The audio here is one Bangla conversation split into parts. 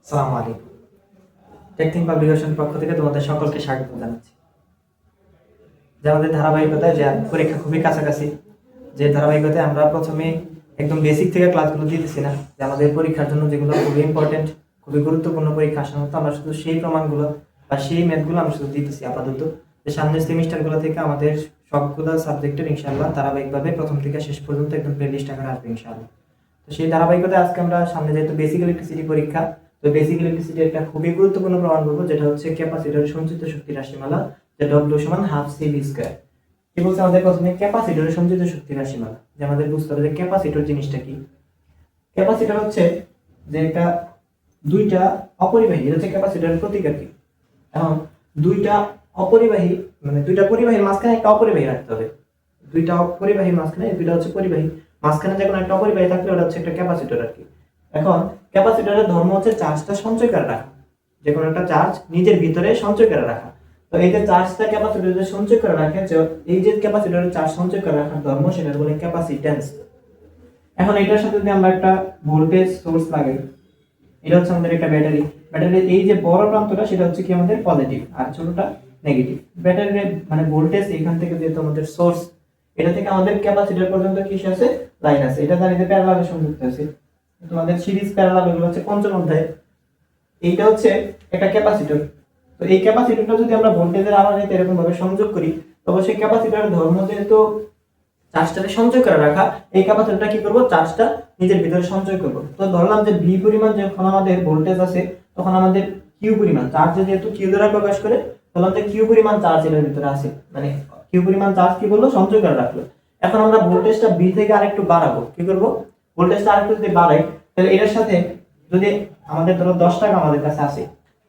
আসসালামু আলাইকুম। টেকথিং পাবলিকেশন পক্ষ থেকে তোমাদের সকলকে স্বাগত জানাচ্ছি। যে আমাদের ধারাবাহিকতায় যে পরীক্ষা খুবই কাছাকাছি, যে ধারাবাহিকতায় আমরা প্রথমে একদম বেসিক থেকে ক্লাসগুলো দিতেছি না, যে আমাদের পরীক্ষার জন্য যেগুলো খুবই ইম্পর্টেন্ট, খুবই গুরুত্বপূর্ণ পরীক্ষা আসার মতো আমরা শুধু সেই প্রমাণগুলো বা সেই ম্যাথগুলো আমরা শুধু দিতেছি আপাতত। যে সামনের সেমিস্টারগুলো থেকে আমাদের সবগুলো সাবজেক্টের ইনশাআল্লাহ ধারাবাহিকভাবে প্রথম থেকে শেষ পর্যন্ত একদম প্লেলিস্ট আকারে আসবে ইনশাআল্লাহ। তো সেই ধারাবাহিকতায় আজকে আমরা সামনে যেহেতু বেসিক ইলেকট্রিসিটি পরীক্ষা, তো বেসিক ইলেকট্রিসিটি একটা খুবই গুরুত্বপূর্ণ প্রমাণ করবো, যেটা হচ্ছে ক্যাপাসিটরের সঞ্চিত শক্তি রাশিমালা, যে ডব্লিউ সমান হাফ সি ভি স্কয়ার। কি বলছে আমাদের প্রথমে ক্যাপাসিটরের সঞ্চিত শক্তি রাশিমালা, যে আমাদের বুঝতে হবে যে ক্যাপাসিটর জিনিসটা কি। ক্যাপাসিটর হচ্ছে যে এটা দুইটা অপরিবাহী, এটা হচ্ছে ক্যাপাসিটরের প্রতীক আর কি। এখন দুইটা অপরিবাহী মানে দুইটা পরিবাহীর মাঝখানে একটা অপরিবাহী রাখতে হবে। দুইটা অপরিবাহীর মাঝখানে দুইটা হচ্ছে পরিবাহী, মাঝখানে যে কোনো একটা অপরিবাহী থাকলে ওটা হচ্ছে একটা ক্যাপাসিটর আর কি। এখন ক্যাপাসিটরের ধর্ম হচ্ছে চার্জটা সঞ্চয় করে রাখা, যে কোনো একটা চার্জ নিজের ভিতরে সঞ্চয় করে রাখা। তো এই যে চার্জটা ক্যাপাসিটরে সঞ্চয় করে রাখে, যে এই যে ক্যাপাসিটরের চার্জ সঞ্চয় করে রাখার ধর্ম, সেটা বলে ক্যাপাসিট্যান্স। এখন এটার সাথে যদি আমরা একটা ভোল্টেজ সোর্স লাগাই, এটা হচ্ছে আমাদের একটা ব্যাটারি। ব্যাটারির এই যে বড় প্রান্তটা সেটা হচ্ছে কি আমাদের পজিটিভ আর ছোটটা নেগেটিভ। ব্যাটারির মানে ভোল্টেজ এখান থেকে যেহেতু আমাদের সোর্স, এটা থেকে আমাদের ক্যাপাসিটর পর্যন্ত কি আছে, লাইন আছে। এটা জানি যে প্যারালালে সংযুক্ত আছে, তোমাদের সিরিজ প্যারালাল এগুলো হচ্ছে পঞ্চম অধ্যায়। এইটা হচ্ছে একটা ক্যাপাসিটর। তো এই ক্যাপাসিটরটা যদি আমরা ভোল্টেজের আলোতে এরকম ভাবে সংযোগ করি, তবে সেই ক্যাপাসিটরের ধর্ম যেহেতু চার্জটাকে সঞ্চয় করে রাখা, এই ক্যাপাসিটরটা কি করব, চার্জটা নিজের ভিতরে সঞ্চয় করব। তো ধরলাম যে ভি পরিমাণ যখন আমাদের ভোল্টেজ আছে, তখন আমাদের কিউ পরিমাণ চার্জ যেহেতু কিউ দ্বারা প্রকাশ করে, বললাম যে কিউ পরিমাণ চার্জ এর ভিতরে আছে, মানে কিউ পরিমাণ চার্জ কি বললো, সঞ্চয় করে রাখলো। এখন আমরা ভোল্টেজটা ভি থেকে আরেকটু বাড়াবো। কি করব, ভোল্টেজটা আরেকটু যদি বাড়াই, তাহলে এটার সাথে যদি আমাদের ধরো 10 টাকা আমাদের কাছে আছে,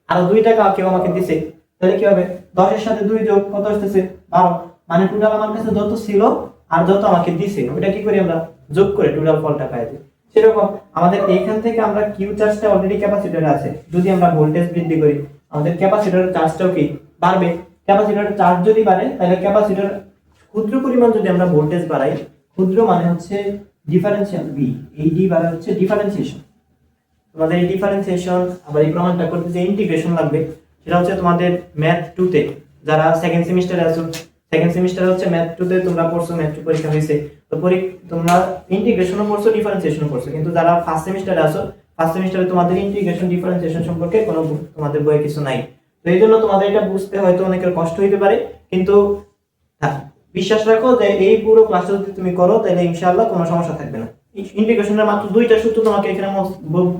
আর 2 টাকা কেউ আমাকে দিছে, তাহলে কি হবে, 10 এর সাথে 2 যোগ কত আসতেছে, 12। মানে টোটাল আমার কাছে যত ছিল আর যত আমাকে দিছে, ওটা কি করি আমরা, যোগ করে টোটাল ফলটা পাই যাই। সেরকম আমাদের এইখান থেকে আমরা কিউ চার্জটা অলরেডি ক্যাপাসিটরে আছে, যদি আমরা ভোল্টেজ বৃদ্ধি করি, আমাদের ক্যাপাসিটরের চার্জটাও কি বাড়বে। ক্যাপাসিটরের চার্জ যদি বাড়ে, তাহলে ক্যাপাসিটর ক্ষুদ্র পরিমাণ যদি আমরা ভোল্টেজ বাড়াই, ক্ষুদ্র মানে হচ্ছে ডিফারেন্সিয়াল বি, এই ডি বাড়া হচ্ছে ডিফারেন্সিয়েশন। তোমাদের এই ডিফারেন্সিয়েশন আবার এই প্রমাণটা করতে যে ইন্টিগ্রেশন লাগবে, সেটা হচ্ছে তোমাদের ম্যাথ 2 তে, যারা সেকেন্ড সেমিস্টারে আছো, সেকেন্ড সেমিস্টারে হচ্ছে ম্যাথ 2 তে তোমরা পড়ছো, ম্যাথ 2 পরীক্ষা হয়েছে, তো তোমরা ইন্টিগ্রেশনও পড়ছো, ডিফারেন্সিয়েশনও পড়ছো। কিন্তু যারা ফার্স্ট সেমিস্টারে আছো, ফার্স্ট সেমিস্টারে তোমাদের ইন্টিগ্রেশন ডিফারেন্সিয়েশন সম্পর্কে কোনো তোমাদের বইয়ে কিছু নাই। তো এই জন্য তোমাদের এটা বুঝতে হয়তো অনেকের কষ্ট হইতে পারে, কিন্তু হ্যাঁ, বিশ্বাস রাখো যে এই পুরো ক্লাসটা যদি তুমি করো, তাহলে ইনশাআল্লাহ কোনো সমস্যা থাকবে না। ইন্টিগ্রেশনের মাত্র 2টা সূত্র তোমাকে এখানে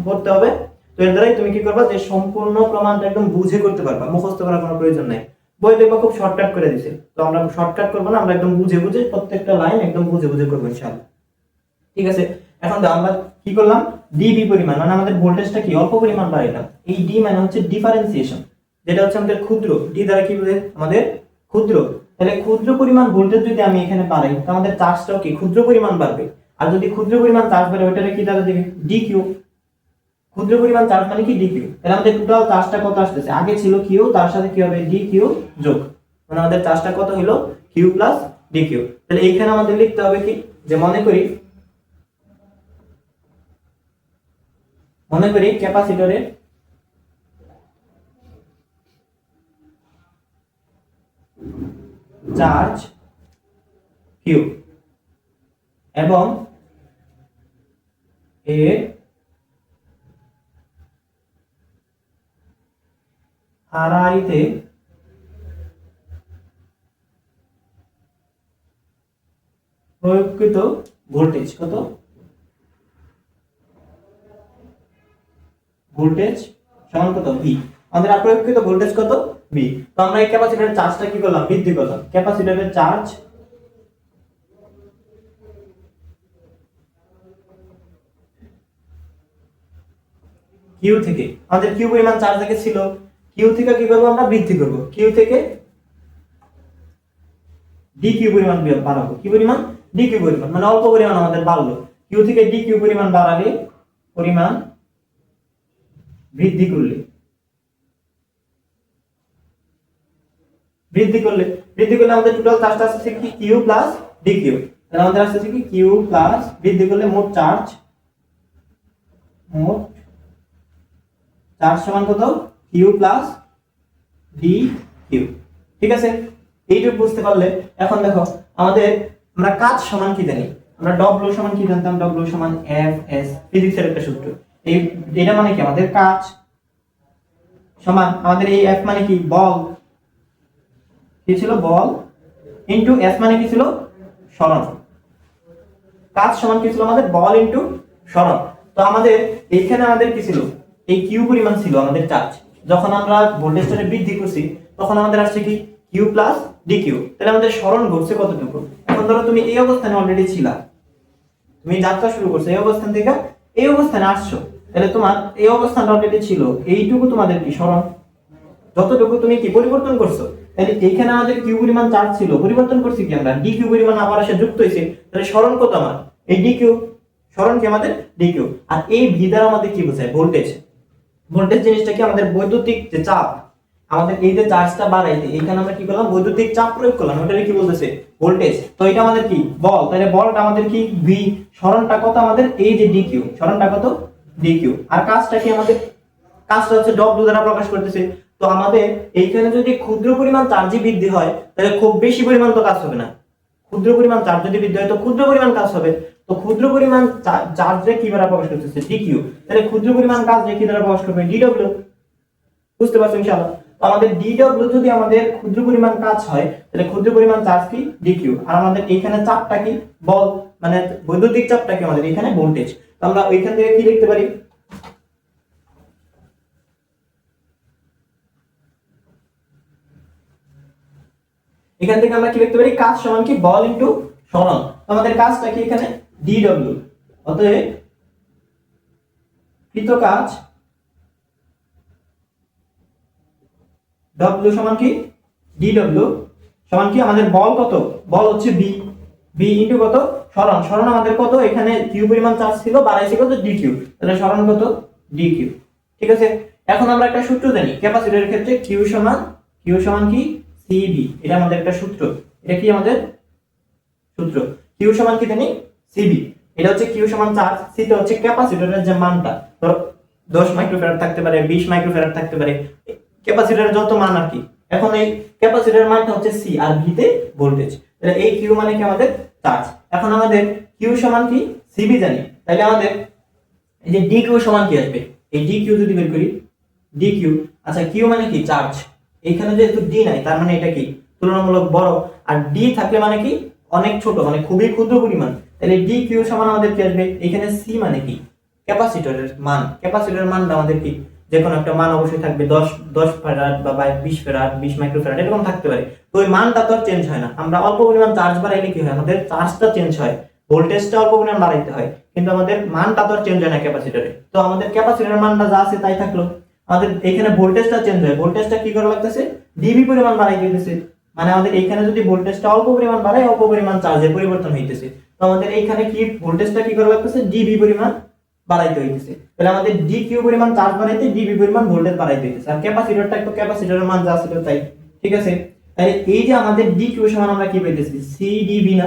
পড়তে হবে। তো এর দ্বারাই তুমি কি করবা, যে সম্পূর্ণ প্রমাণটা একদম বুঝে করতে পারবা, মুখস্থ করার কোনো প্রয়োজন নাই। বই দেখবা খুব শর্টকাট করে দিছে, তো আমরা শর্টকাট করবো না, আমরা একদম বুঝে বুঝে প্রত্যেকটা লাইন একদম বুঝে বুঝে করবো ইনশাআল্লাহ। ঠিক আছে, এখন আমরা কি করলাম, ডিবি পরিমাণ মানে আমাদের ভোল্টেজটা কি অল্প পরিমাণ বাড়াইলাম। এই ডি মানে হচ্ছে ডিফারেন্সিয়েশন, যেটা হচ্ছে আমাদের ক্ষুদ্র, ডি দ্বারা কি বোঝায়, আমাদের ক্ষুদ্র। তাহলে ক্ষুদ্র পরিমাণ ভোল্টেজ যদি আমি এখানে বাড়াই, তো আমাদের চার্জটাও কি ক্ষুদ্র পরিমাণ বাড়বে। আর যদি ক্ষুদ্র পরিমাণ চার্জ বাড়ে, ওইটারে কি দ্বারা দিবে, ডিকিউ। ক্ষুদ্র পরিমাণ চার্জ মানে কি ডিকিউ। তাহলে আমাদের টোটাল চার্জটা কত আসতেছে, আগে ছিল কিউ, তার সাথে কি হবে, ডিকিউ যোগ, মানে আমাদের চার্জটা কত হলো, কিউ প্লাস ডিকিউ। তাহলে এইখানে আমাদের লিখতে হবে কি, যে মনে করি ক্যাপাসিটরে চার্জ কিউ এবং এর আড়াইতে প্রয়োগকৃত ভোল্টেজ কত, ভোল্টেজ সমান কত, ভি। আমাদের প্রয়োগকৃত ভোল্টেজ কত, ভি। তো আমরা এই ক্যাপাসিটরের চার্জটা কি করলাম, বৃদ্ধি করলাম। ক্যাপাসিটরের চার্জ কিউ থেকে, আমাদের কিউ পরিমাণ চার্জ থেকে ছিল, কিউ থেকে কি করব, আমরা বৃদ্ধি করব, কিউ থেকে ডি কিউ পরিমাণ বাড়াবো। কি পরিমাণ, ডি কিউ পরিমাণ, মানে অল্প পরিমাণ আমাদের বাড়লো। কিউ থেকে ডি কিউ পরিমাণ বাড়ালে, পরিমাণ বৃদ্ধি করলে, আমাদের টোটাল চার্জটা আসছে কি, কিউ প্লাস ডি কিউ। তাহলে আমাদের আসছে কি, কিউ প্লাস বৃদ্ধি করলে মোট চার্জ, মোট চার্জ সমান কত কিউ প্লাস ডি কিউ। ঠিক আছে, এইটুকু বুঝতে পারলে এখন দেখো আমাদের আমরা কাজ সমান কি জানি, আমরা ডব্লিউ সমান কি জানতাম, ডব্লিউ সমান এফ এস, ফিজিক্সের একটা সূত্র। এই এটা মানে কি আমাদের কাজ সমান আমাদের এই এফ মানে কি বল, কি ছিল বল, ইনটু এস মানে কি ছিল সরণ। কাজ সমান কি ছিল আমাদের বল ইনটু সরণ। তো আমাদের এইখানে আমাদের কি ছিল এই কিউ পরিমাণ ছিল আমাদের চার্জ, যখন আমরা ভোল্টেজটা বৃদ্ধি করছি তখন আমাদের আসছে কি কিউ প্লাস ডি কিউ। তাহলে আমাদের সরণ ঘটছে কতটুকু, এখন ধরো তুমি এই অবস্থানে অলরেডি ছিলা, তুমি যাত্রা শুরু করছো এই অবস্থান থেকে এই অবস্থানে আসছো, তাহলে তোমার এই অবস্থানটা অলরেডি ছিল, এইটুকু তোমাদের কি সরণ, যতটুকু তুমি কি পরিবর্তন করছো। তাহলে এইখানে আমাদের কিউ পরিমাণ চার্জ ছিল, পরিবর্তন করছি কি আমরা ডি কিউ পরিমাণ আবার এসে যুক্ত হয়েছে, তাহলে সরণ কত আমার এই ডি কিউ, সরণ কি আমাদের ডি কিউ। আর এই ভি দ্বারা আমাদের কি বোঝায় ভোল্টেজ, ভোল্টেজ জিনিসটা কি আমাদের বৈদ্যুতিক যে চাপ, আমাদের এই যে চার্জটা বাড়াইতে এইখানে আমরা কি করলাম বৈদ্যুতিক চাপ প্রয়োগ করলাম, ওটারে কি বলতেছে ভোল্টেজ। তো এটা আমাদের কি বল, তাহলে বলটা আমাদের কি ভি, সরণটা কত আমাদের এই যে ডি কিউ, সরণটা কত ডি কিউ। আর কাজটা কি আমাদের, কাজটা হচ্ছে ডব্লিউ দ্বারা প্রকাশ করতেছে। তো আমাদের এইখানে যদি ক্ষুদ্র পরিমাণ চার্জই বৃদ্ধি হয় তাহলে খুব বেশি পরিমাণ তো কাজ হবে না, ক্ষুদ্র পরিমাণ চার্জ যদি বৃদ্ধি হয় তো ক্ষুদ্র পরিমাণ কাজ হবে। তো ক্ষুদ্র পরিমাণ চার্জে কি দ্বারা প্রকাশ করতেছে ডি কিউ, তাহলে ক্ষুদ্র পরিমাণ কাজ কি দ্বারা প্রকাশ করবে ডি ডব্লিউ। বুঝতে পারছো ইনশাআল্লাহ। তো আমাদের ডি ডব্লিউ যদি আমাদের ক্ষুদ্র পরিমাণ কাজ হয় তাহলে ক্ষুদ্র পরিমাণ চার্জ কি ডি কিউ, আর আমাদের এইখানে চাপটা কি বল, মানে বৈদ্যুতিক চাপটা কি আমাদের এখানে ভোল্টেজ। তো আমরা ওইখান থেকে কি লিখতে পারি, এখান থেকে আমরা কি লিখতে পারি কাজ সমান কি বল ইনটু সরণ। তো আমাদের কাজটা কি এখানে ডি ডব্লিউ, অতএব কৃত কাজ ডব্লিউ সমান কি ডি ডব্লিউ সমান কি আমাদের বল কত, বল হচ্ছে বি, বি ইনটু কত সরণ, সরণ আমাদের কত এখানে কিউ পরিমাণ চার্জ ছিল বাড়াইছে কত ডি কিউ, তাহলে সরণ কত ডি কিউ। ঠিক আছে, এখন আমরা একটা সূত্র জানি ক্যাপাসিটরের ক্ষেত্রে কিউ সমান কি সিবি, এটা আমাদের একটা সূত্র, এটা কি আমাদের সূত্র, কিউ সমান কি জানি সিবি, এটা হচ্ছে কিউ সমান চার্জ, সি টা হচ্ছে ক্যাপাসিটরের যে মানটা, ধরো 10 মাইক্রোফ্যারাড থাকতে পারে 20 মাইক্রোফ্যারাড থাকতে পারে, ক্যাপাসিটরের যত মান আর কি। এখন এই ক্যাপাসিটরের মানটা হচ্ছে সি আর ভি তে ভোল্টেজ, তাহলে এই কিউ মানে কি আমাদের চার্জ। এখন আমাদের কিউ সমান কি সিবি জানি, তাহলে আমাদের এই যে ডি কিউ সমান কি আসবে, এই ডি কিউ যদি বের করি ডি কিউ, আচ্ছা কিউ মানে কি চার্জ, এখানে যেহেতু ডি নাই তার মানে এটা কি তুলনামূলক বড়, আর ডি থাকলে মানে কি অনেক ছোট, মানে খুবই ক্ষুদ্র পরিমাণ, তাহলে ডি কিউ সমান আমাদের কি আসবে, এখানে সি মানে কি ক্যাপাসিটরের মান, ক্যাপাসিটরের মানটা আমাদের কি যে কোনো একটা মান অবশ্যই থাকবে, 10 ফ্যারাড বা 20 ফ্যারাড 20 মাইক্রোফ্যারাড এরকম থাকতে পারে। তো ওই মানটা তো আর চেঞ্জ হয় না, আমরা অল্প পরিমাণ চার্জ বাড়াইলে কি হয় আমাদের চার্জটা চেঞ্জ হয়, ভোল্টেজটা অল্প পরিমাণ বাড়াইতে হয়, কিন্তু আমাদের মানটা তো আর চেঞ্জ হয় না ক্যাপাসিটরে। তো আমাদের ক্যাপাসিটরের মানটা যা আছে তাই থাকলো, আমাদের এখানে ভোল্টেজটা চেঞ্জ হয়, ভোল্টেজটা কি করা লাগতেছে ডিবি পরিমাণ বাড়াই দিতেছে, মানে আমাদের এখানে যদি ভোল্টেজটা অল্প পরিমাণ বাড়ায় অল্প পরিমাণ চার্জের পরিবর্তন হইতেছে, তো আমাদের এইখানে কি ভোল্টেজটা কি করা লাগতেছে ডিবি পরিমাণ বাড়াইতে হইতেছে, তাহলে আমাদের ডি কিউ পরিমাণ চার্জ বাড়াইতে ডিবি পরিমাণ ভোল্টেজ বাড়াইতে হইতেছে, আর ক্যাপাসিটরটা একটু ক্যাপাসিটরের মান যা ছিল তাই। ঠিক আছে, তাহলে এই যে আমাদের ডি কিউ সমান আমরা কি পাইতেছি সিডিবি, না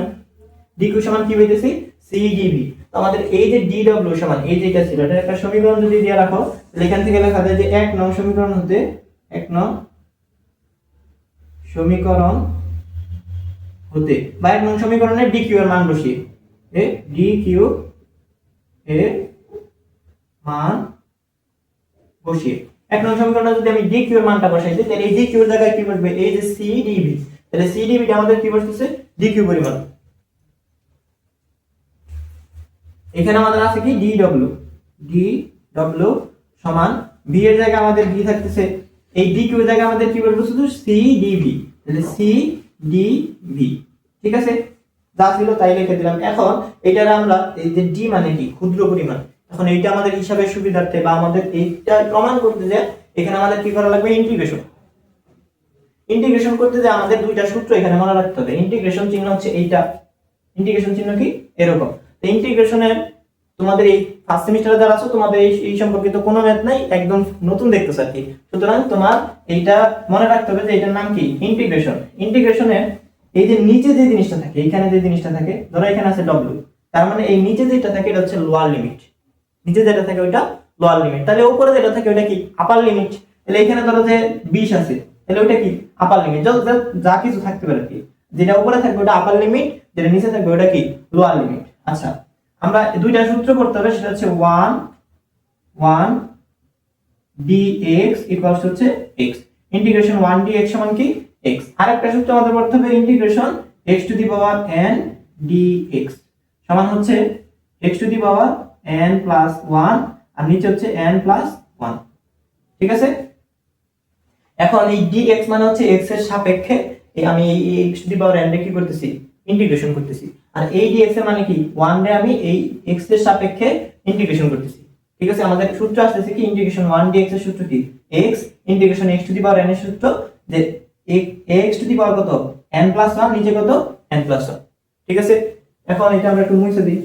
ডি কিউ সমান কি পাইতেছি সিডিবি। তো আমাদের এই যে ডি ডব্লিউ সমান এই যে এটা ছিল, এটা একটা সমীকরণ যদি দিয়ে রাখো তাহলে এখান থেকে লেখা যায় যে 1 নং সমীকরণ হতে 1 নং সমীকরণ হতে বা 1 নং সমীকরণে ডি কিউ এর মান বসিয়ে, ডি কিউ এর মান বসিয়ে 1 নং সমীকরণে যদি আমি ডি কিউ এর মানটা বসাই দিই তাহলে এই ডি কিউ এর জায়গায় কি বসবে এই যে সিডিবি, তাহলে সিডিবি টা আমাদের কি বসতেছে ডি কিউ পরিমাণ, এখানে আমাদের আছে কি ডি ডব্লিউ সমান ভি এর জায়গায় আমাদের ভি থাকতেছে, এই ডি কিউ এর জায়গায় আমাদের কি বলবো শুধু সিডিবি, তাহলে সিডিবি। ঠিক আছে, যা ছিল তাই লিখে দিলাম। এখন এটারে আমরা এই যে ডি মানে কি ক্ষুদ্র পরিমাণ, এখন এইটা আমাদের হিসাবের সুবিধার্থে বা আমাদের এইটা প্রমাণ করতে যে এখানে আমাদের কি করা লাগবে ইন্টিগ্রেশন করতে যে আমাদের দুইটা সূত্র এখানে মনে রাখতে হবে, ইন্টিগ্রেশন চিহ্ন হচ্ছে এইটা, ইন্টিগ্রেশন চিহ্ন কি এরকম। তো ইন্টিগ্রেশনের তোমাদের এই ফার্স্ট সেমিস্টারে যারা আছো তোমাদের এই সম্পর্কিত কোনো ম্যাথ নাই, একদম নতুন দেখতেছ আর কি, সুতরাং তোমার এইটা মনে রাখতে হবে যে এটার নাম কি ইন্টিগ্রেশন। ইন্টিগ্রেশনের এই যে নিচে যে জিনিসটা থাকে, এখানে যে জিনিসটা থাকে, ধরো এখানে আছে ডব্লিউ, তার মানে এই নিচে যেটা থাকে এটা হচ্ছে লোয়ার লিমিট, নিচে যেটা থাকে ওইটা লোয়ার লিমিট। তাহলে উপরে যেটা থাকে ওটা কি আপার লিমিট। তাহলে এখানে ধরো যে 20 আছে, তাহলে ওটা কি আপার লিমিট। যা কিছু থাকতে পারে কি, যেটা উপরে থাকবে ওটা আপার লিমিট, যেটা নিচে থাকবে ওটা কি লোয়ার লিমিট। আচ্ছা, আমরা দুইটা সূত্র করতে হবে, সেটা হচ্ছে 1 dx ইকুয়ালস হচ্ছে x, ইন্টিগ্রেশন 1 dx সমান কি x। আরেকটা সূত্র আমাদের করতে হবে, integration x to the power n dx সমান হচ্ছে x to the power n plus 1 আর নিচে হচ্ছে n প্লাস 1। ঠিক আছে, এখন এই dx মানে হচ্ছে x এর সাপেক্ষে আমি এই x to the power n কে কি করতেছি ইন্টিগ্রেশন করতেছি, আর এই dx এর মানে কি 1 রে আমি এই x এর সাপেক্ষে ইন্টিগ্রেশন করতেছি। ঠিক আছে, আমাদের সূত্র আসছে কি ইন্টিগ্রেশন 1 dx এর সূত্র কি x integration x to the power n এর সূত্র যে x টু দি পাওয়ার কত n প্লাস 1 নিচে কত n প্লাস 1। ঠিক আছে, এখন এটা আমরা একটু মুছে দিই।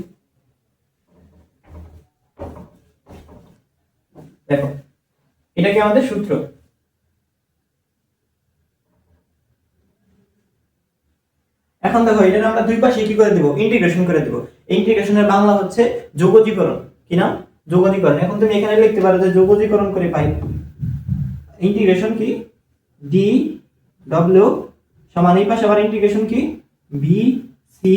দেখো এটা কি আমাদের সূত্র। এখন দেখো এটা আমরা দুই পাশে কি করে দেব ইন্টিগ্রেশন করে দেব। ইন্টিগ্রেশনের বাংলা হচ্ছে যোগজীকরণ। কি নাম? যোগজীকরণ। এখন তুমি এখানে লিখতে পারো যে যোগজীকরণ করে পাই ইন্টিগ্রেশন কি ডি ডব্লিউ সমান এই পাশে আবার ইন্টিগ্রেশন কি বি সি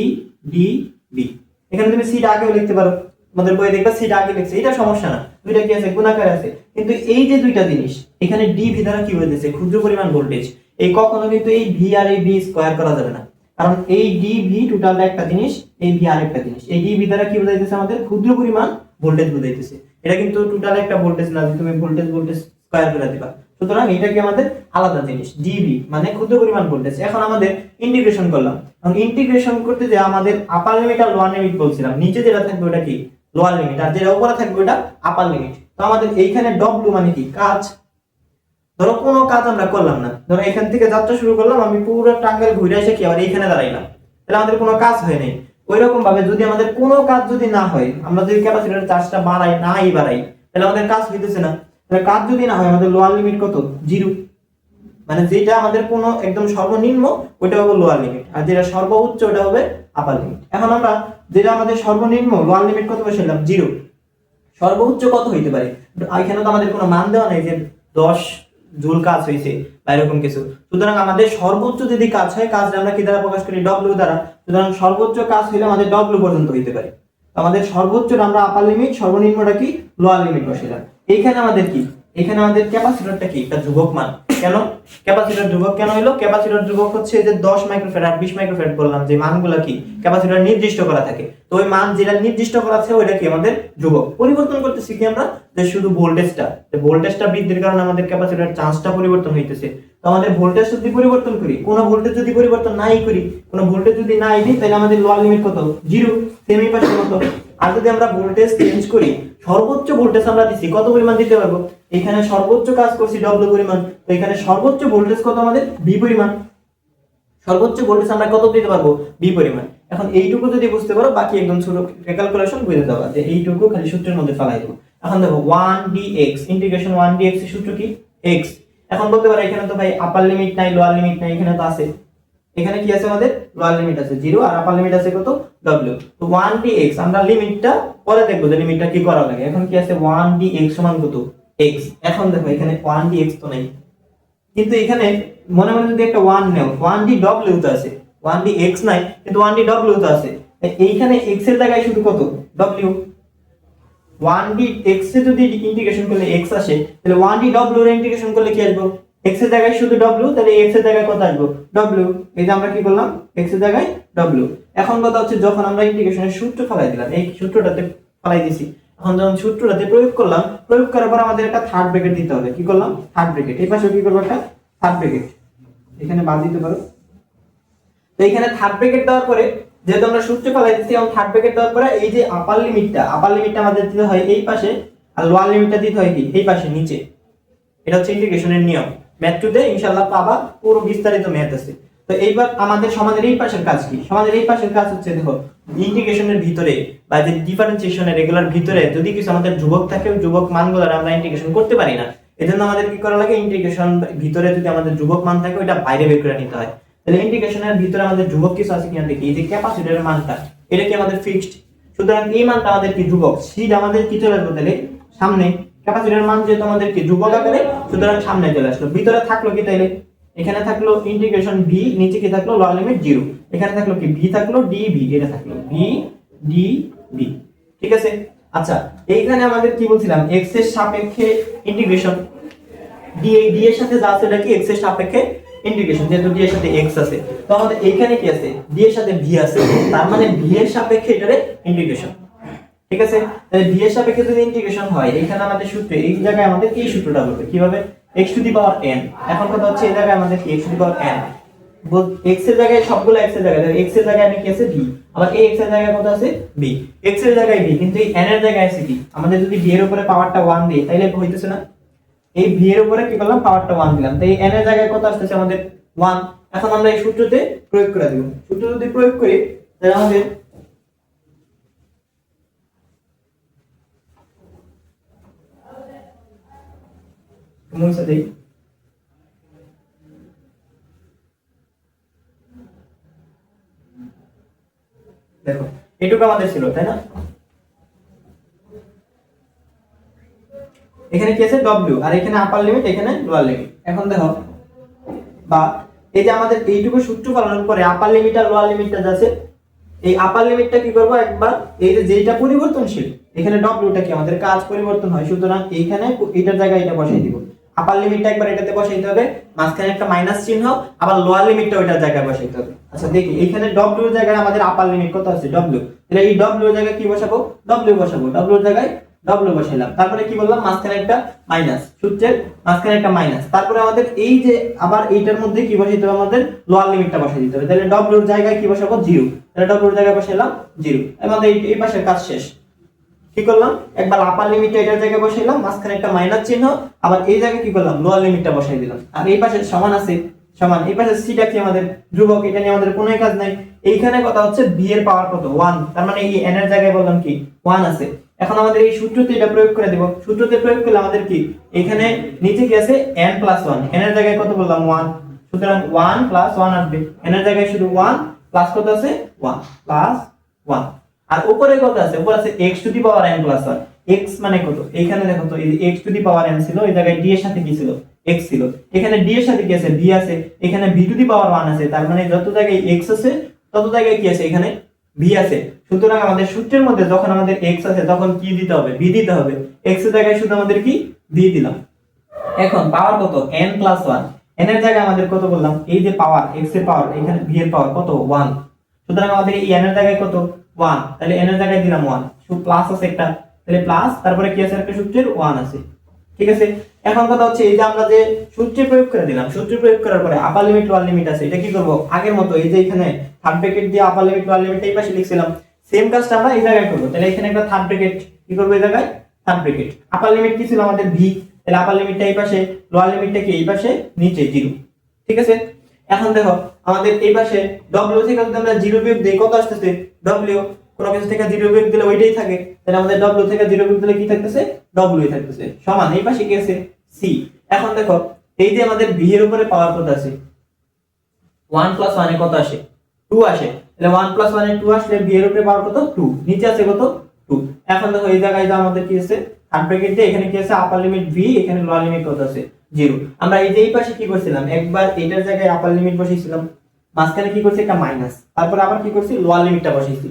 ডি বি। এখানে তুমি সিটা আগেও লিখতে পারো, তোমাদের বইয়ে দেখবা সিটা আগে লিখছে, এটা সমস্যা না, দুইটা কি আছে গুণাকারে আছে। কিন্তু এই যে দুইটা জিনিস এখানে ডি ভি দ্বারা কি হয়ে যাচ্ছে ক্ষুদ্র পরিমাণ ভোল্টেজ, এই কখনো কিন্তু এই ভি আর এই বি স্কয়ার করা যাবে না, কারণ এই ডি ভি টোটালটা একটা জিনিস, এই ভি আরেকটা জিনিস। এই ডি ভি দ্বারা কি বোঝাইতেছে আমাদের ক্ষুদ্র পরিমাণ ভোল্টেজ বোঝাইতেছে। এটা কিন্তু টোটাল একটা ভোল্টেজ না যে তুমি ভোল্টেজ স্কয়ার করে দিবা, সুতরাং এটা কি আমাদের আলাদা জিনিস। ডিভি মানে ক্ষুদ্র পরিমাণ ভোল্টেজ। এখন আমাদের ইন্টিগ্রেশন করলাম, এখন ইন্টিগ্রেশন করতে যে আমাদের আপার লিমিট আর লোয়ার লিমিট বলছিলাম, নিচে যেটা থাকবে ওটা কি লোয়ার লিমিট আর যেটা উপরে থাকবে ওটা আপার লিমিট। তো আমাদের এইখানে ডব্লিউ মানে কি কাজ। ধরো কোনো কাজ আমরা করলাম না, ধরো এখান থেকে যাত্রা শুরু করলাম, আমি পুরো টাঙ্গাইল ঘুরে এসে কি আবার এইখানে দাঁড়াইলাম, তাহলে আমাদের কোনো কাজ হয় নাই। ওইরকম ভাবে যদি আমাদের কোনো কাজ যদি না হয়, আমরা যদি ক্যাপাসিটরের চার্জটা বাড়াই তাহলে আমাদের কাজ হইতেছে না। তাহলে কাজ যদি না হয় আমাদের লোয়ার লিমিট কত 0, মানে যেটা আমাদের কোনো একদম সর্বনিম্ন ওটা হবে লোয়ার লিমিট, আর যেটা সর্বোচ্চ ওটা হবে আপার লিমিট। এখন আমরা যেটা আমাদের সর্বনিম্ন লোয়ার লিমিট কত বসাইলাম 0, সর্বোচ্চ কত হইতে পারে এখানে তো আমাদের কোনো মান দেওয়া নাই যে 10 জুল কাজ হয়েছে বা এরকম কিছু। সুতরাং আমাদের সর্বোচ্চ যদি কাজ হয়, কাজটা আমরা কি দ্বারা প্রকাশ করি ডব্লিউ দ্বারা, সুতরাং সর্বোচ্চ কাজ হইলে আমাদের ডব্লিউ পর্যন্ত হইতে পারে। আমাদের সর্বোচ্চটা আমরা আপার লিমিট, সর্বনিম্নটা কি লোয়ার লিমিট বসাইলাম। এইখানে আমাদের কি এখানে আমাদের ক্যাপাসিটরটা কি একটা ধ্রুবক মান। কেন ক্যাপাসিটর ধ্রুবক কেন হলো? ক্যাপাসিটর ধ্রুবক হচ্ছে যে 10 মাইক্রোফ্যারাড 20 মাইক্রোফ্যারাড বললাম যে মানগুলো কি ক্যাপাসিটর নির্দিষ্ট করা থাকে, তো ওই মান যেটা নির্দিষ্ট করা আছে ওইটা কি আমাদের ধ্রুবক। পরিবর্তন করতেছি কি আমরা যে শুধু ভোল্টেজটা বৃদ্ধির কারণে আমাদের ক্যাপাসিটরের চার্জটা পরিবর্তন হইতেছে। তো আমাদের ভোল্টেজ যদি পরিবর্তন করি, কোনো ভোল্টেজ যদি পরিবর্তন নাই করি, কোনো ভোল্টেজ যদি নাই দিই, তাহলে আমাদের লোয়ার লিমিট কত 0, সেমি পাশের মতো। আর যদি আমরা ভোল্টেজ চেঞ্জ করি, সর্বোচ্চ ভোল্টেজ আমরা দিছি কত পরিমাণ দিতে পারবো, এখানে সর্বোচ্চ কাজ করছি ডব্লিউ পরিমাণ, তো এখানে সর্বোচ্চ ভোল্টেজ কত আমাদের বি পরিমাণ, সর্বোচ্চ ভোল্টেজ আমরা কত দিতে পারবো বি পরিমাণ। এখন এইটুকু যদি বুঝতে পারো, বাকি একদম ছোট ক্যালকুলেশন বুঝে দেওয়া যে এইটুকু খালি সূত্রের মধ্যে ফেলাই দেবো। এখন দেখো 1 dx ইন্টিগ্রেশন 1 dx এর সূত্র কি x। এখন বলতে পারো এখানে তো ভাই আপার লিমিট নাই লোয়ার লিমিট নাই, এখানে তো আছে, এখানে কি আছে আমাদের লোয়ার লিমিট আছে 0 আর আপার লিমিট আছে কত w। তো 1 dx আমরা লিমিটটা পরে দেখবো যে লিমিটটা কি করা লাগে। এখন কি আছে 1 dx সমান কত x। এখন দেখো এখানে 1 dx তো নাই, কিন্তু এখানে মনে মনে যদি একটা 1 নাও, 1 dw তো আছে, 1 dx নাই কিন্তু 1 dw তো আছে। এইখানে x এর জায়গায় শুধু কত w। 1 dx এ যদি ইন্টিগ্রেশন করলে x আসে, তাহলে 1 dw এর ইন্টিগ্রেশন করলে কি আসবে x এর জায়গায় শুধু w, তাহলে x এর জায়গায় কত আসবে w। এই যে আমরা কি করলাম x এর জায়গায় w। এখন কথা হচ্ছে যখন আমরা ইন্টিগ্রেশনের সূত্র ফেলাই দিলাম, এই সূত্রটাতে ফেলাই দিছি, এখন যখন সূত্রটাতে প্রয়োগ করলাম, প্রয়োগ করার পর আমাদের একটা থার্ড ব্র্যাকেট দিতে হবে। কি করলাম থার্ড ব্র্যাকেট, এই পাশে কি করব একটা থার্ড ব্র্যাকেট, এখানে বাদ দিতে পারো। তো এখানে থার্ড ব্র্যাকেট দেওয়ার পরে যেহেতু আমরা সূত্র ফেলাই দিচ্ছি, এবং থার্ড ব্র্যাকেট দেওয়ার পরে এই যে আপার লিমিটটা আমাদের দিতে হয় এই পাশে, আর লোয়ার লিমিটটা দিতে হয় কি এই পাশে নিচে। এটা হচ্ছে ইন্টিগ্রেশনের নিয়ম, ম্যাথ 2 তে ইনশাআল্লাহ পাবা, পুরো বিস্তারিত ম্যাথ আছে। তো এইবার আমাদের সমাধানের এই পাশের কাজ কি? সমাধানের এই পাশের কাজ হচ্ছে দেখো ইন্টিগ্রেশনের ভিতরে বা যে ডিফারেন্সিয়েশনের রেগুলার ভিতরে যদি কিছু আমাদের ধ্রুবক থাকে, ওই ধ্রুবক মানগুলো আমরা ইন্টিগ্রেশন করতে পারি না। এজন্য আমাদের কি করা লাগে, ইন্টিগ্রেশন ভিতরে যদি আমাদের ধ্রুবক মান থাকে ওটা বাইরে বের করে নিতে হয়। তাহলে ইন্টিগ্রেশনের ভিতরে আমাদের ধ্রুবক কিছু আছে কিনা দেখি। এই যে ক্যাপাসিটরের মানটা, এটা কি আমাদের ফিক্সড, সুতরাং এই মানটা আমাদের কি ধ্রুবক। সিড আমাদের কি চলে আসবে তাহলে সামনে, ক্যাপাসিটরের মান যেহেতু আমাদের কি ধ্রুবক আকারে, সুতরাং সামনে চলে আসলো। ভিতরে থাকলো কি তাইলে, এখানে থাকলো ইন্টিগ্রেশন ভি, নিচে কি থাকলো লোয়ার লিমিট 0, এখানে থাকলো কি ভি থাকলো ডি ভি, এটা থাকলো ভি ডি ভি। ঠিক আছে। আচ্ছা এইখানে আমাদের কি বলছিলাম, এক্স এর সাপেক্ষে ইন্টিগ্রেশন, ডি ডি এর সাথে যা আছে এটা কি এক্স এর সাপেক্ষে ইন্টিগ্রেশন, যেহেতু ডি এর সাথে এক্স আছে, তো আমাদের এখানে কি আছে, ডি এর সাথে ভি আছে, তার মানে ভি এর সাপেক্ষে এটারে ইন্টিগ্রেশন। ঠিক আছে, তাহলে ভি এর সাপেক্ষে যদি ইন্টিগ্রেশন হয়, এখানে আমাদের সূত্র, এই জায়গায় আমাদের এই সূত্রটা বলবে কিভাবে, x to the power n। এখন কথা হচ্ছে এই জায়গায় আমাদের কি x to the power n, x এর জায়গায় সবগুলো x এর জায়গায়, x এর জায়গায় কি আছে v, আবার এই x এর জায়গায় কত আছে b, x এর জায়গায় v, কিন্তু এই n এর জায়গায় আছে কি, আমাদের যদি v এর উপরে পাওয়ারটা 1 দিই তাহলে হইতেছে না, এই v এর উপরে কি করলাম পাওয়ারটা 1 দিলাম, তাই n এর জায়গায় কত আসছে আমাদের 1। এখন আমরা এই সূত্রতে প্রয়োগ করে দেব, সূত্র যদি প্রয়োগ করি তাহলে আমাদের মুছে দেই, দেখো এটুকু আমাদের ছিল তাই না, এখানে কি আছে w, আর এখানে আপার লিমিট এখানে লোয়ার লিমিট। এখন দেখো বা এই যে আমাদের এইটুকু সূত্র পালনের পরে আপার লিমিট আর লোয়ার লিমিটটা আছে, এই আপার লিমিটটা কি করব একবার, এই যে যেটা পরিবর্তনশীল এখানে wটা কি আমাদের কাজ পরিবর্তন হয়, সুতরাং এইখানে এটার জায়গায় এটা বসাই দিব, আপার লিমিটটা একবার এটাতে বসাইতে হবে, মাঝখানে একটা মাইনাস চিহ্ন, আবার লোয়ার লিমিটটা ওইটার জায়গায় বসাইতে হবে। আচ্ছা দেখি এইখানে w এর জায়গায় আমাদের আপার লিমিট কত আছে w, তাহলে এই w এর জায়গায় কি বসাবো w বসাবো, w এর জায়গায় w বসাইলাম, তারপরে কি বললাম মাঝখানে একটা মাইনাস, সূত্রের মাঝখানে একটা মাইনাস, তারপরে আমাদের এই যে আবার এইটার মধ্যে কি বসাইতে হবে, আমাদের লোয়ার লিমিটটা বসাই দিতে হবে, তাহলে w এর জায়গায় কি বসাবো 0, তাহলে w এর জায়গায় বসাইলাম 0, আমাদের এই পাশের কাজ শেষ। কি করলাম একবার আপার লিমিটটা এটার জায়গায় বসাইলাম, মাঝখানে একটা মাইনাস চিহ্ন, আবার এই জায়গায় কি করলাম লোয়ার লিমিটটা বসাই দিলাম, আর এই পাশে সমান আছে সমান, এই পাশে সিটা কি আমাদের ধ্রুবক, এটা নিয়ে আমাদের কোনো কাজ নাই। এইখানে কথা হচ্ছে b এর পাওয়ার কত 1, তার মানে এই n এর জায়গায় বললাম কি 1 আছে। এখন আমাদের এই সূত্রতে এটা প্রয়োগ করে দেব, সূত্রতে প্রয়োগ করলে আমাদের কি এখানে নিচে কি আছে n + 1, n এর জায়গায় কত বললাম 1, সুতরাং 1 + 1 আসবে, n এর জায়গায় শুধু 1 প্লাস কত আছে 1 প্লাস 1, আর উপরে কত আছে, উপরে আছে x to the power n + 1, x মানে কত, এখানে দেখো তো এই x to the power n ছিল, এই জায়গায় d এর সাথে কি ছিল x ছিল, এখানে d এর সাথে কি আছে v আছে, এখানে v টু দি পাওয়ার 1 আছে, তার মানে যত জায়গায় x আছে তত জায়গায় কি আছে এখানে v আছে। সুতরাং আমাদের সূত্রের মধ্যে যখন আমাদের x আছে তখন কি দিতে হবে v দিতে হবে, x এর জায়গায় শুধু আমাদের কি v দিলাম। এখন পাওয়ার কত n + 1, n এর জায়গায় আমাদের কত বললাম, এই যে পাওয়ার x এর পাওয়ার, এখানে v এর পাওয়ার কত 1, সুতরাং আমাদের এই n এর জায়গায় কত 1, তাহলে n এর জায়গায় দিলাম 1, শুধু প্লাস আছে একটা, তাহলে প্লাস, তারপরে কি আছে একটা সূত্রের 1 আছে। ঠিক আছে, এখন কথা হচ্ছে এই যে আমরা যে সূত্র প্রয়োগ করে দিলাম, সূত্র প্রয়োগ করার পরে আপার লিমিট লোয়ার লিমিট আছে, এটা কি করব আগের মতো এই যে এখানে থার্ড ব্র্যাকেট দিয়ে আপার লিমিট লোয়ার লিমিট এই পাশে লিখছিলাম, সেম কাজটা আমরা এই জায়গায় করব। তাহলে এখানে একটা থার্ড ব্র্যাকেট কি করব, এই জায়গায় থার্ড ব্র্যাকেট, আপার লিমিট কি ছিল আমাদের v, তাহলে আপার লিমিটটা এই পাশে, লোয়ার লিমিটটা কি এই পাশে নিচে 0। ঠিক আছে, এখন দেখো আমাদের এই পাশে w থেকে যদি আমরা 0 বিয়োগ দেই কত আসতেছে w, কোনো কিছু থেকে 0 বিয়োগ দিলে ওইটাই থাকে, তাহলে আমাদের w থেকে 0 বিয়োগ দিলে কি থাকতেছে w ই থাকতেছে, সমান এই পাশে কি আছে c। এখন দেখো এই যে আমাদের v এর উপরে পাওয়ার কত আছে 1 + 1 এ কত আসে 2 আসে, তাহলে 1 + 1 এ 2 আসলে v এর উপরে পাওয়ার কত 2, নিচে আছে কত 2। এখন দেখো এই জায়গায় যে আমাদের কি আছে থার্ড ব্র্যাকেট দিয়ে এখানে কি আছে আপার লিমিট v, এখানে লোয়ার লিমিট কত আছে 0। আমরা এই যে এই পাশে কি করছিলাম, একবার এটার জায়গায় আপার লিমিট বসাইছিলাম, মাঝখানে কি করছি একটা মাইনাস, তারপর আবার কি করছি লোয়ার লিমিটটা বসাইছি,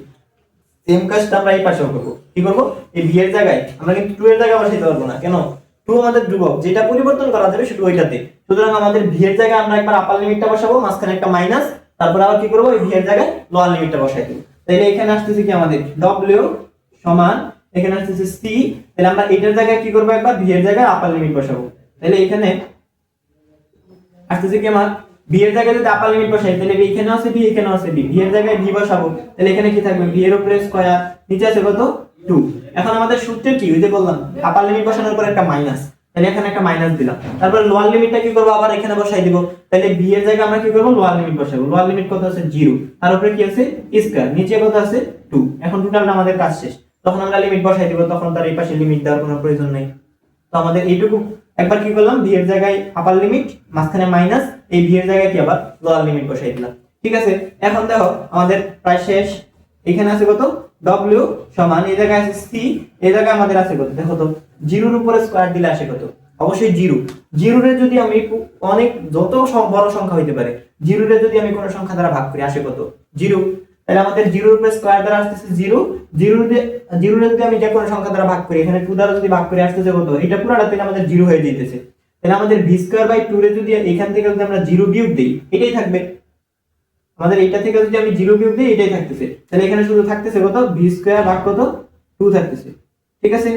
সেম কাজটা আমরা এই পাশেও করব। কি করব, এই v এর জায়গায় আমরা কিন্তু 2 এর জায়গায় বসাইতে পারবো না, কেন 2 আমাদের ধ্রুবক, যেটা পরিবর্তন করা যাবে শুধু ওইটাতে, সুতরাং আমাদের v এর জায়গায় আমরা একবার আপার লিমিটটা বসাবো, মাঝখানে একটা মাইনাস, তারপর আবার কি করব এই v এর জায়গায় লোয়ার লিমিটটা বসাই দেব। তাহলে এখানে আসতেছে কি আমাদের w সমান, এখানে আসতেছে c, তাহলে আমরা এটার জায়গায় কি করব একবার v এর জায়গায় আপার লিমিট বসাবো, তাহলে এখানে আসতেছে কি আমার v এর জায়গায় যদি আপার লিমিট বসাই তাহলে এখানেও আছে v, এখানেও আছে v, v এর জায়গায় v বসাবো, তাহলে এখানে কি থাকবে v এর উপরে স্কয়ার, নিচে আছে কত 2। এখন আমাদের সূত্রে কি ওই যে বললাম আপার লিমিট বসানোর পর একটা মাইনাস, তাহলে এখানে একটা মাইনাস দিলাম, তারপর লোয়ার লিমিটটা কি করব আবার এখানে বসাই দিব, তাহলে v এর জায়গায় আমরা কি করব লোয়ার লিমিট বসাবো, লোয়ার লিমিট কত আছে 0, তার উপরে কি আছে স্কয়ার, নিচে কত আছে 2। এখন টোটালটা আমাদের কাজ শেষ, তখন আমরা লিমিট বসাই দিব, তখন তার এই পাশে লিমিট দেওয়ার কোনো প্রয়োজন নেই। তো আমাদের এইটুকু একবার কি করলাম v এর জায়গায় আপার লিমিট, মাঝখানে মাইনাস, এই v এর জায়গায় কি আবার লোয়ার লিমিট বসাই দিলাম। ঠিক আছে, এখন দেখো আমাদের প্রায় শেষ, এখানে আছে কত ডব্লিউ সমান এই জায়গায় আছে সি, এই জায়গায় আমাদের আছে কত দেখো তো, জিরোর উপরে স্কয়ার দিলে আসে কত, অবশ্যই জিরো। জিরোরে যদি আমি অনেক যত বড় সংখ্যা হইতে পারে, জিরোরে যদি আমি কোনো সংখ্যা দ্বারা ভাগ করি আসে কত, জিরো। তাহলে আমাদের জিরোর উপরে স্কয়ার দ্বারা আসতেছে জিরো, জিরোরে যদি আমি যে কোনো সংখ্যা দ্বারা ভাগ করি, এখানে 2 দ্বারা যদি ভাগ করি আসতেছে কত, এটা পুরোটা তাহলে আমাদের জিরো হয়ে যাইতেছে। তাহলে আমাদের ভি স্কয়ার বাই 2 রে যদি এখান থেকে যদি আমরা জিরো বিয়োগ দেই, এটাই থাকবে আমাদের, এইটা থেকে যদি আমি জিরো বিয়োগ দিই এটাই থাকতেছে। তাহলে এখানে শুধু থাকতেছে কত, ভি স্কয়ার ভাগ কত 2 থাকতেছে। ঠিক আছে,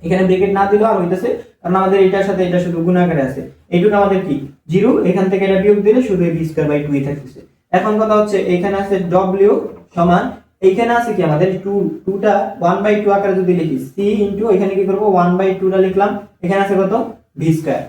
এখানে ব্র্যাকেট না দিলেও আর হইতেছে, কারণ আমাদের এটার সাথে এটা শুধু গুণ আকারে আছে। এইটুকু আমাদের কি জিরো, এখান থেকে এটা বিয়োগ দিলে শুধু ভি স্কয়ার বাই 2 ই থাকতেছে। এখন কথা হচ্ছে এখানে আছে ডব্লিউ সমান, এইখানে আছে কি আমাদের 2টা 1/2 আকারে যদি লিখি, সি ইনটু এখানে কি করব 1/2 টা লিখলাম, এখানে আছে কত ভি স্কয়ার।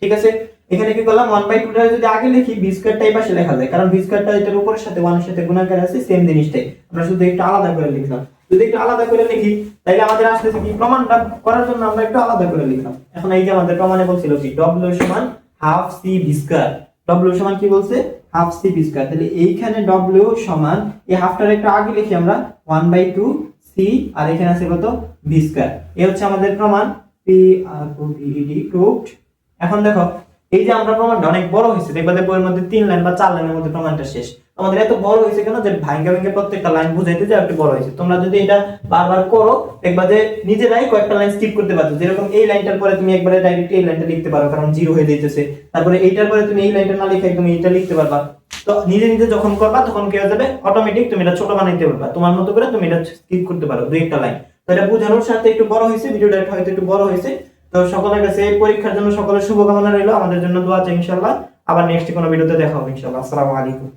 ঠিক আছে, এখানে কি করলাম 1/2 টা যদি আগে লিখি, ভি স্কয়ারটা এই পাশে লেখা যায়, কারণ ভি স্কয়ারটা এটার উপরের সাথে 1 এর সাথে গুণ আকারে আছে, সেম জিনিসটাই আমরা শুধু একটু আলাদা করে লিখলাম। যদি একটু আলাদা করে লিখি তাহলে আমাদের আসতেছে কি, প্রমাণটা করার জন্য আমরা একটু আলাদা করে লিখলাম। এখন এই যে আমাদের প্রমাণে বলছিল কি ডব্লিউ সমান half C V square, W সমান কি বলছে হাফ সি ভি স্কয়ার। তাহলে এইখানে ডব্লিউ সমান এই হাফটার একটু আগে লিখি আমরা 1/2 সি, আর এখানে আছে কত ভি স্কয়ার। এই হচ্ছে আমাদের প্রমাণ, পি আর ও ভি ডি প্রুভড। এখন দেখো এই যে আমরা প্রমাণটা অনেক বড় হয়েছে, দেখবা যে বইয়ের মধ্যে 3 লাইন বা 4 লাইনের মধ্যে প্রমাণটা শেষ। আমাদের এত বড় হয়েছে কেন, যে ভাঙ্গা ভাঙ্গা প্রত্যেকটা লাইন বুঝাইতে যে একটু বড় হয়েছে। তোমরা যদি এটা বারবার করো দেখবা যে নিজেরাই কয়েকটা লাইন স্কিপ করতে পারছো। যেরকম এই লাইনটার পরে তুমি একবারে ডাইরেক্ট এই লাইনটা লিখতে পারো, কারণ জিরো হয়ে যাইতেছে। তারপরে এইটার পরে তুমি এই লাইনটা না লিখে তুমি এটা লিখতে পারবা। তো নিজে নিজে যখন করবা তখন কি হয়ে যাবে, অটোমেটিক তুমি এটা ছোট বানাইতে পারবা, তোমার মতো করে তুমি এটা স্কিপ করতে পারো দুই একটা লাইন। তো এটা বোঝানোর সাথে একটু বড় হয়েছে, ভিডিওটা হয়তো একটু বড় হয়েছে। তো সকলের কাছে পরীক্ষার জন্য সকলের শুভকামনা রইলো, আমাদের জন্য দোয়া চাই ইনশাআল্লাহ। আবার নেক্সট কোনো ভিডিওতে দেখা হবে ইনশাআল্লাহ। আসসালামু আলাইকুম।